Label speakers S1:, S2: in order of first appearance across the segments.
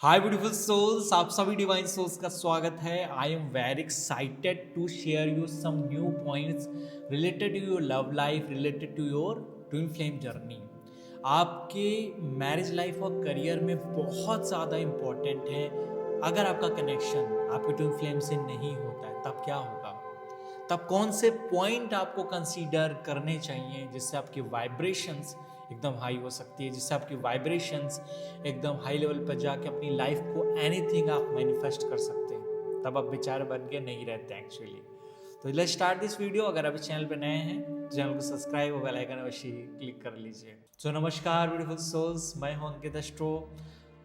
S1: हाय beautiful souls, आप सभी divine souls का स्वागत है। I am very excited to share you some new points related to your love life, related to your twin flame journey. आपके marriage life और career में बहुत ज़्यादा इम्पोर्टेंट है। अगर आपका कनेक्शन आपके ट्विन फ्लेम से नहीं होता है तब क्या होगा, तब कौन से पॉइंट आपको कंसीडर करने चाहिए जिससे आपकी वाइब्रेशंस एकदम हाई हो सकती है, जिससे आपकी वाइब्रेशंस एकदम हाई लेवल पर जाके अपनी लाइफ को एनीथिंग आप मैनिफेस्ट कर सकते हैं। तब आप बेचारे बन के नहीं रहते एक्चुअली। तो लेट्स स्टार्ट दिस वीडियो। अगर आप इस चैनल पर नए हैं तो चैनल को सब्सक्राइब और बेल आइकन अवश्य क्लिक कर लीजिए। तो नमस्कार ब्यूटीफुल सोल्स, मैं हूं अंकित एस्ट्रो।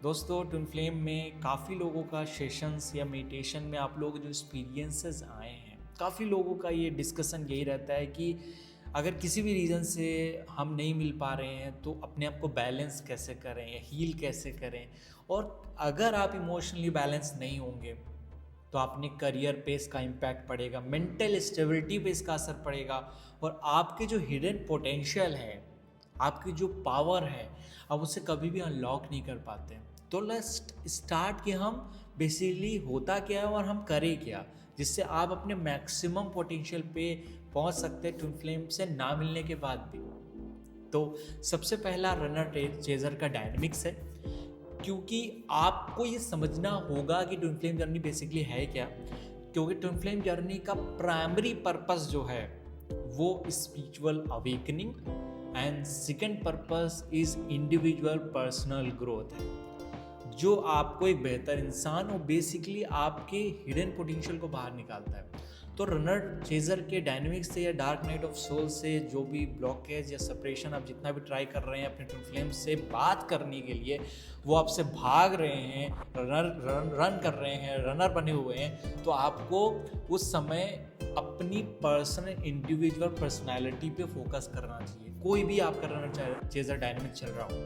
S1: दोस्तों, ट्विन फ्लेम में काफ़ी लोगों का सेशंस या मेडिटेशन में आप लोग जो एक्सपीरियंसेस आए हैं, काफ़ी लोगों का ये डिस्कशन यही रहता है कि अगर किसी भी रीज़न से हम नहीं मिल पा रहे हैं तो अपने आप को बैलेंस कैसे करें या हील कैसे करें। और अगर आप इमोशनली बैलेंस नहीं होंगे तो अपने करियर पे इसका इम्पैक्ट पड़ेगा, मेंटल स्टेबिलिटी पे इसका असर पड़ेगा और आपके जो हिडन पोटेंशियल है, आपकी जो पावर है, आप उसे कभी भी अनलॉक नहीं कर पाते। तो लेट्स स्टार्ट कि हम बेसिकली होता क्या है और हम करें क्या, जिससे आप अपने मैक्सिमम पोटेंशियल पे पहुंच सकते हैं ट्विन फ्लेम से ना मिलने के बाद भी। तो सबसे पहला रनर चेजर का डायनेमिक्स है, क्योंकि आपको ये समझना होगा कि ट्विन फ्लेम जर्नी बेसिकली है क्या। क्योंकि ट्विन फ्लेम जर्नी का प्राइमरी पर्पस जो है वो spiritual awakening and second purpose is individual personal growth है, जो आपको एक बेहतर इंसान और बेसिकली आपके हिडन पोटेंशियल को बाहर निकालता है। तो रनर चेजर के डायनेमिक्स से या डार्क नाइट ऑफ सोल से जो भी ब्लॉकेज या सेपरेशन आप जितना भी ट्राई कर रहे हैं अपने ट्विन फ्लेम से बात करने के लिए, वो आपसे भाग रहे हैं, रन कर रहे हैं, रनर बने हुए हैं, तो आपको उस समय अपनी पर्सनल इंडिविजुअल पर्सनैलिटी पे फोकस करना चाहिए। कोई भी आपका रनर चेजर डायनेमिक चल रहा हो,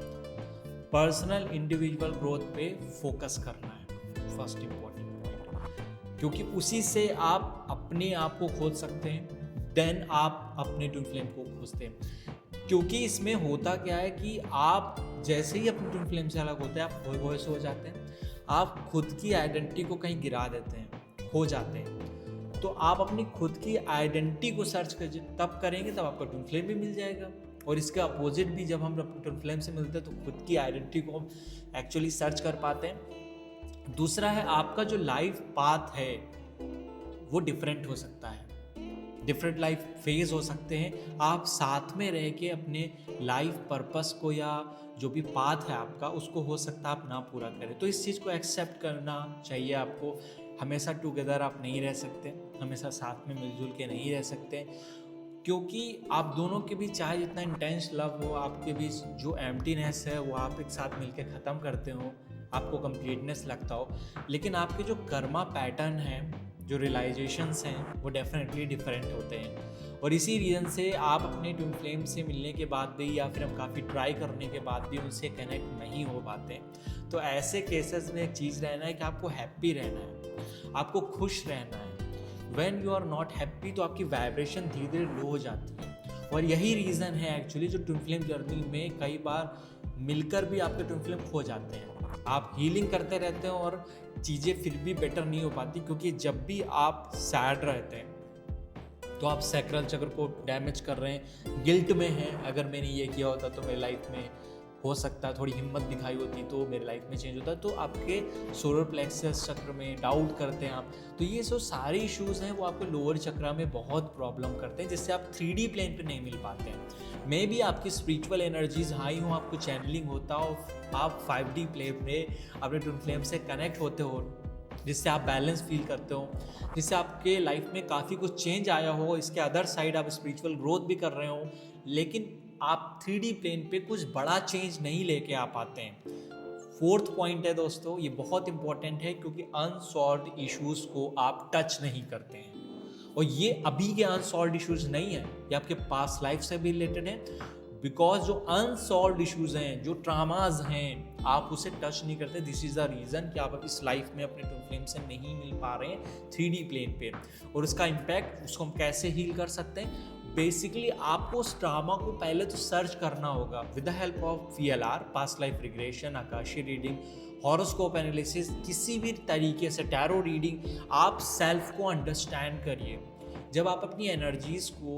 S1: पर्सनल इंडिविजुअल ग्रोथ पे फोकस करना है फर्स्ट इंपॉर्टेंट पॉइंट, क्योंकि उसी से आप अपने आप को खोज सकते हैं, देन आप अपने ट्विन फ्लेम को खोजते हैं। क्योंकि इसमें होता क्या है कि आप जैसे ही अपने ट्विन फ्लेम से अलग होते हैं आप खोए से हो जाते हैं, आप खुद की आइडेंटिटी को कहीं गिरा देते हैं, खो जाते हैं। तो आप अपनी खुद की आइडेंटिटी को सर्च तब करेंगे तब आपका ट्विन फ्लेम भी मिल जाएगा। और इसके अपोजिट भी, जब हम अपने ट्विन फ्लेम से मिलते हैं तो खुद की आइडेंटिटी को हम एक्चुअली सर्च कर पाते हैं। दूसरा है, आपका जो लाइफ पाथ है वो डिफरेंट हो सकता है, डिफरेंट लाइफ फेज हो सकते हैं। आप साथ में रह के अपने लाइफ पर्पस को या जो भी पाथ है आपका उसको हो सकता है आप ना पूरा करें। तो इस चीज़ को एक्सेप्ट करना चाहिए आपको। हमेशा टुगेदर आप नहीं रह सकते, हमेशा साथ में मिलजुल के नहीं रह सकते, क्योंकि आप दोनों के बीच चाहे जितना इंटेंस लव हो, आपके बीच जो एम्प्टीनेस है वो आप एक साथ मिलके ख़त्म करते हो, आपको कंप्लीटनेस लगता हो, लेकिन आपके जो कर्मा पैटर्न है, जो रियलाइजेशंस हैं, वो डेफिनेटली डिफरेंट होते हैं। और इसी रीज़न से आप अपने ट्विन फ्लेम से मिलने के बाद भी या फिर हम काफ़ी ट्राई करने के बाद भी उनसे कनेक्ट नहीं हो पाते। तो ऐसे केसेस में एक चीज़ रहना है कि आपको हैप्पी रहना है, आपको खुश रहना है। When you are not happy तो आपकी वाइब्रेशन धीरे धीरे लो हो जाती है। और यही रीज़न है एक्चुअली जो ट्विन फ्लेम जर्नी में कई बार मिलकर भी आपके ट्विन फ्लेम खो जाते हैं। आप हीलिंग करते रहते हैं और चीज़ें फिर भी बेटर नहीं हो पाती, क्योंकि जब भी आप सैड रहते हैं तो आप सैक्रल चक्र को डैमेज कर रहे हैं, गिल्ट में हैं। अगर मैंने ये किया होता तो मेरी लाइफ में हो सकता है, थोड़ी हिम्मत दिखाई होती तो मेरी लाइफ में चेंज होता। तो आपके सोलर प्लेक्सस चक्र में डाउट करते हैं आप, तो ये जो सारे इश्यूज़ हैं वो आपके लोअर चक्र में बहुत प्रॉब्लम करते हैं, जिससे आप 3D प्लेन पे नहीं मिल पाते हैं। मे भी आपकी स्पिरिचुअल एनर्जीज हाई हो, आपको चैनलिंग होता हो, आप 5D प्लेन में अपने ट्विन फ्लेम से कनेक्ट होते हो, जिससे आप बैलेंस फील करते हो, जिससे आपके लाइफ में काफ़ी कुछ चेंज आया हो। इसके अदर साइड आप स्पिरिचुअल ग्रोथ भी कर रहे हो, लेकिन आप 3D प्लेन पे कुछ बड़ा चेंज नहीं लेके आ पाते हैं। फोर्थ पॉइंट है दोस्तों, ये बहुत इंपॉर्टेंट है, क्योंकि अनसॉल्व्ड इश्यूज़ को आप टच नहीं करते हैं। और ये अभी के अनसॉल्व्ड इश्यूज़ नहीं है, ये आपके पास्ट लाइफ से भी रिलेटेड है। बिकॉज जो अनसॉल्व्ड इश्यूज़ हैं, जो ट्रामाज हैं, आप उसे टच नहीं करते। दिस इज़ द रीज़न कि आप इस लाइफ में अपने ट्विन फ्लेम से नहीं मिल पा रहे हैं 3D प्लेन पे। और उसका इम्पैक्ट, उसको हम कैसे हील कर सकते हैं, बेसिकली आपको उस ट्रामा को पहले तो सर्च करना होगा with the help of VLR, past life regression, आकाशीय रीडिंग, हॉरोस्कोप एनालिसिस, किसी भी तरीके से टैरो रीडिंग, आप सेल्फ को अंडरस्टैंड करिए। जब आप अपनी एनर्जीज को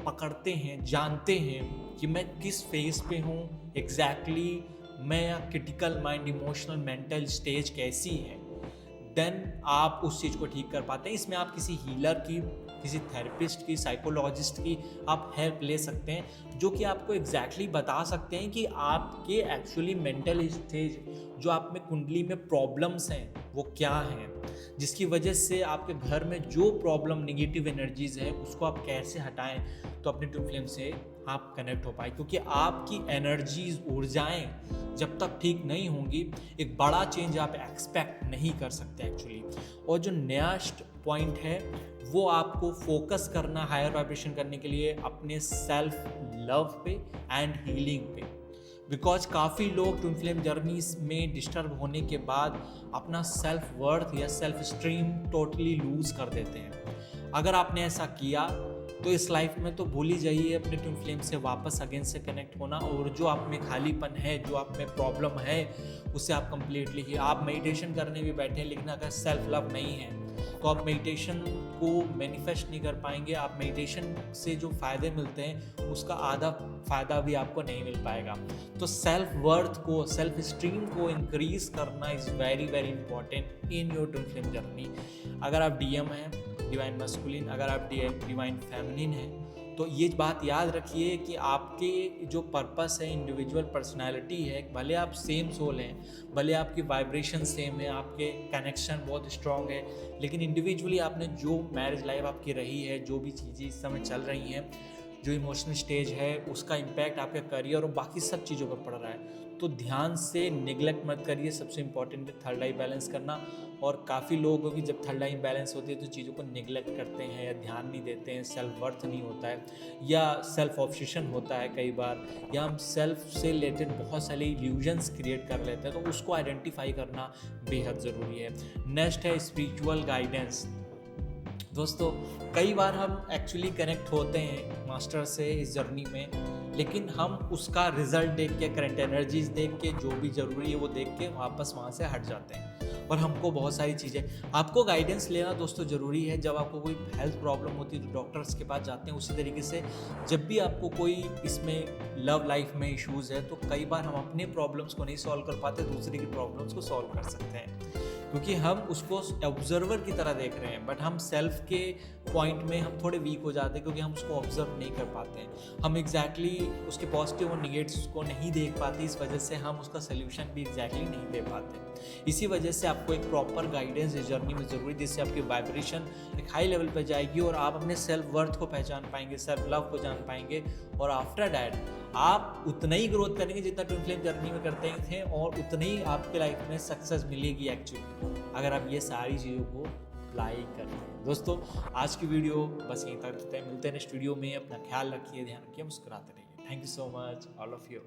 S1: पकड़ते हैं, जानते हैं कि मैं किस फेज पे हूँ एग्जैक्टली, मैं critical mind, emotional, mental stage कैसी है, देन आप उस चीज़ को ठीक कर पाते हैं। इसमें आप किसी हीलर की, किसी थेरेपिस्ट की, साइकोलॉजिस्ट की आप हेल्प ले सकते हैं, जो कि आपको एग्जैक्टली बता सकते हैं कि आपके एक्चुअली मेंटल स्टेज, जो आप में कुंडली में प्रॉब्लम्स हैं वो क्या हैं, जिसकी वजह से आपके घर में जो प्रॉब्लम, नेगेटिव एनर्जीज है, उसको आप कैसे हटाएं तो अपने ट्विन फ्लेम से आप कनेक्ट हो पाए। क्योंकि आपकी एनर्जीज, ऊर्जाएं जब तक ठीक नहीं होंगी, एक बड़ा चेंज आप एक्सपेक्ट नहीं कर सकते एक्चुअली। और जो नेक्स्ट पॉइंट है वो आपको फोकस करना हायर वाइब्रेशन करने के लिए अपने सेल्फ लव पे एंड हीलिंग पे। बिकॉज काफ़ी लोग ट्विन फ्लेम जर्नीज में डिस्टर्ब होने के बाद अपना सेल्फ वर्थ या सेल्फ स्टीम टोटली लूज कर देते हैं। अगर आपने ऐसा किया तो इस लाइफ में तो भूल ही जाइए अपने ट्विन फ्लेम से वापस अगेन से कनेक्ट होना। और जो आप में खालीपन है, जो आप में प्रॉब्लम है, उसे आप कंप्लीटली ही, आप मेडिटेशन करने भी बैठे हैं लेकिन अगर सेल्फ लव नहीं है तो आप मेडिटेशन को मैनिफेस्ट नहीं कर पाएंगे। आप मेडिटेशन से जो फ़ायदे मिलते हैं उसका आधा फ़ायदा भी आपको नहीं मिल पाएगा। तो सेल्फ वर्थ को, सेल्फ स्टीम को इंक्रीज करना is very very important in your twin flame journey. अगर आप DM हैं, डिवाइन मस्कुलिन, अगर आप डिवाइन फेमिनिन हैं, तो ये बात याद रखिए कि आपके जो पर्पस है, इंडिविजुअल पर्सनालिटी है, भले आप सेम सोल हैं, भले आपकी वाइब्रेशन सेम है, आपके कनेक्शन बहुत स्ट्रांग है, लेकिन इंडिविजुअली आपने जो मैरिज लाइफ आपकी रही है, जो भी चीज़ें इस समय चल रही हैं, जो इमोशनल स्टेज है, उसका इम्पैक्ट आपके करियर और बाकी सब चीज़ों पर पड़ रहा है। तो ध्यान से निगलेक्ट मत करिए। सबसे इम्पॉर्टेंट है थर्ड आई बैलेंस करना। और काफ़ी लोगों की जब थर्ड आई बैलेंस होती है तो चीज़ों को निगलेक्ट करते हैं या ध्यान नहीं देते हैं, सेल्फ वर्थ नहीं होता है या सेल्फ ऑब्सेशन होता है कई बार, या हम सेल्फ से रिलेटेड बहुत सारे इल्यूजन्स क्रिएट कर लेते हैं। तो उसको आइडेंटिफाई करना बेहद ज़रूरी है। नेक्स्ट है स्पिरिचुअल गाइडेंस। दोस्तों, कई बार हम एक्चुअली कनेक्ट होते हैं मास्टर से इस जर्नी में, लेकिन हम उसका रिजल्ट देख के, करंट एनर्जीज देख के, जो भी ज़रूरी है वो देख के वापस वहाँ से हट जाते हैं। और हमको बहुत सारी चीज़ें, आपको गाइडेंस लेना दोस्तों ज़रूरी है। जब आपको कोई हेल्थ प्रॉब्लम होती है तो डॉक्टर्स के पास जाते हैं। उसी तरीके से जब भी आपको कोई इसमें लव लाइफ में इश्यूज़ है तो कई बार हम अपने प्रॉब्लम्स को नहीं सॉल्व कर पाते, दूसरे की प्रॉब्लम्स को सॉल्व कर सकते हैं, क्योंकि हम उसको ऑब्जर्वर की तरह देख रहे हैं। बट हम सेल्फ के पॉइंट में हम थोड़े वीक हो जाते हैं क्योंकि हम उसको ऑब्जर्व नहीं कर पाते हैं। हम एग्जैक्टली उसके पॉजिटिव और निगेटिव्स को नहीं देख पाते, इस वजह से हम उसका सोल्यूशन भी एग्जैक्टली नहीं दे पाते। इसी वजह से आपको एक प्रॉपर गाइडेंस इस जर्नी में ज़रूरी, जिससे आपकी वाइब्रेशन एक हाई लेवल पर जाएगी और आप अपने सेल्फ वर्थ को पहचान पाएंगे, सेल्फ लव को जान पाएंगे। और आफ्टर डैट आप उतना ही ग्रोथ करेंगे जितना ट्विन फ्लेम जर्नी में करते थे, और उतना ही आपके लाइफ में सक्सेस मिलेगी एक्चुअली, अगर आप ये सारी चीज़ों को अप्लाई करते हैं। दोस्तों, आज की वीडियो बस यहीं तक रखते हैं। मिलते हैं नेक्स्ट वीडियो में। अपना ख्याल रखिए, ध्यान रखिए, मुस्कुराते रहिए। Thank you so much all of you.